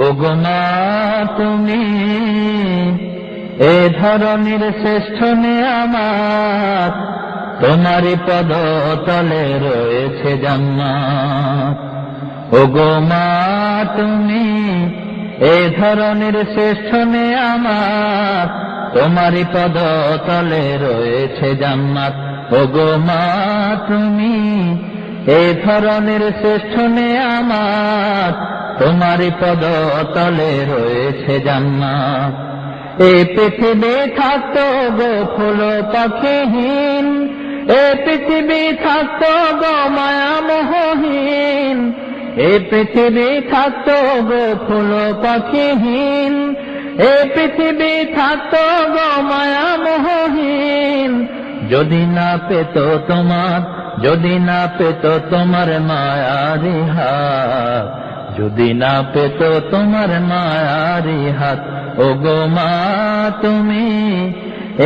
ওগো মা তুমি এ ধরনের শ্রেষ্ঠ নেয়ামত, তোমারই পদ তলে রয়েছে জান্নাত। ওগো মা তুমি এ ধরনের শ্রেষ্ঠ নেয়ামত, তোমারই পদ তলে রয়েছে জান্নাত। ওগো মা তুমি এ ধরনের শ্রেষ্ঠ নেয়ামত, তোমারই পদ তলে রয়েছে জান্নাত। এই পৃথিবী থাকতো গো ফুল পাখিহীন, এ পৃথিবী থাকতো গো মায়া মোহহীন, এ পৃথিবী থাকতো গো ফুল পাখিহীন, এ পৃথিবী থাকতো গো মায়া মোহহীন। যদি না পেত তোমার, যদি না পেত তোমার মায়ারি হাত, যদি না পেত তোমার মায়ারি হাত। ওগো মা তুমি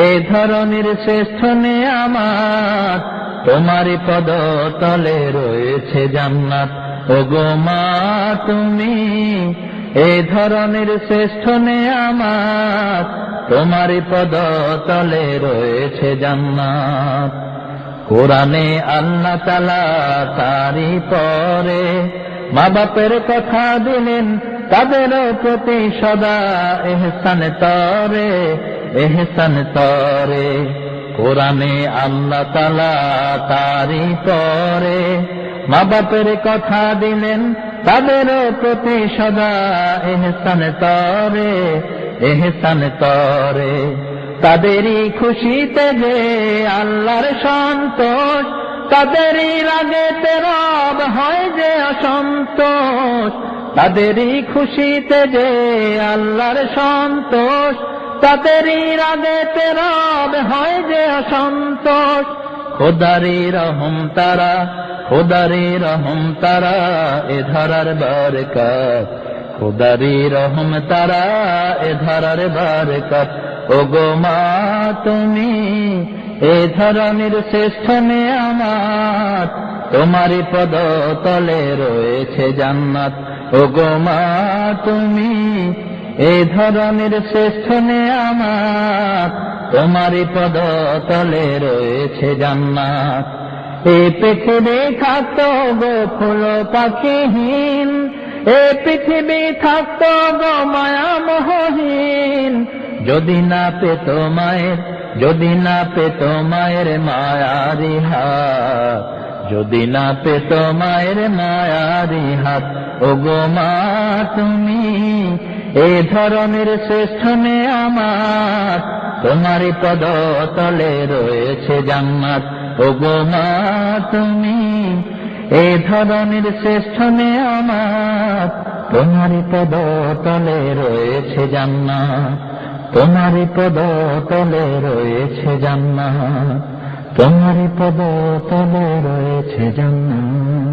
এ ধরনের শ্রেষ্ঠ নেয়ামত, তোমারই পদ তলে রয়েছে জান্নাত। ওগো মা তুমি এ ধরনের শ্রেষ্ঠ নেয়ামত, তোমারই পদ তলে রয়েছে জান্নাত। কোরআনে আল্লাহ তাআলা তারই পরে মা বাপের কথা দিলেন, তাদের প্রতি সদা এহসান তরে, এহসান তরে। কোরআনে আল্লাহ তাআলা তারই পরে মা বাপের কথা দিলেন, তাদের প্রতি সদা এহসান তরে, এহসান তরে। তাদেরই খুশিতে যে আল্লাহর সন্তোষ, তাদেরই রাগেতে রব হয় যে অসন্তোষ। তাদেরই খুশিতে যে আল্লাহর সন্তোষ, তাদেরই রাগেতে রব হয় যে অসন্তোষ। খোদারি রহম তারা, খোদারি রহম তারা এ ধরার বরকত, খোদারি রহম তারা এ ধরার বরকত। ওগো মা তুমি এ ধরনের শ্রেষ্ঠ নেয়ামত, তোমারই পদ তলে রয়েছে জান্নাত। ওগো মা তুমি এ ধরনের শ্রেষ্ঠ নেয়ামত, তোমারই পদ তলে রয়েছে জান্নাত। এই পৃথিবী থাকতো গো ফুল পাখিহীন, এ পৃথিবী থাকতো গো মায়া মোহহীন। যদি না পেত মায়ের, যদি না পেত মায়ের মায়ারি হাত, যদি না পেত মায়ের মায়ারি হাত। ওগো মা তুমি এ ধরনের শ্রেষ্ঠ নেয়ামত, তোমারই পদ তলে রয়েছে জান্নাত। ওগো মা তুমি এ ধরনের শ্রেষ্ঠ নেয়ামত, তোমারই পদ তলে রয়েছে জান্নাত, তোমারই পদ তলে রয়েছে জান্নাত, তোমারই পদ তলে রয়েছে জান্নাত।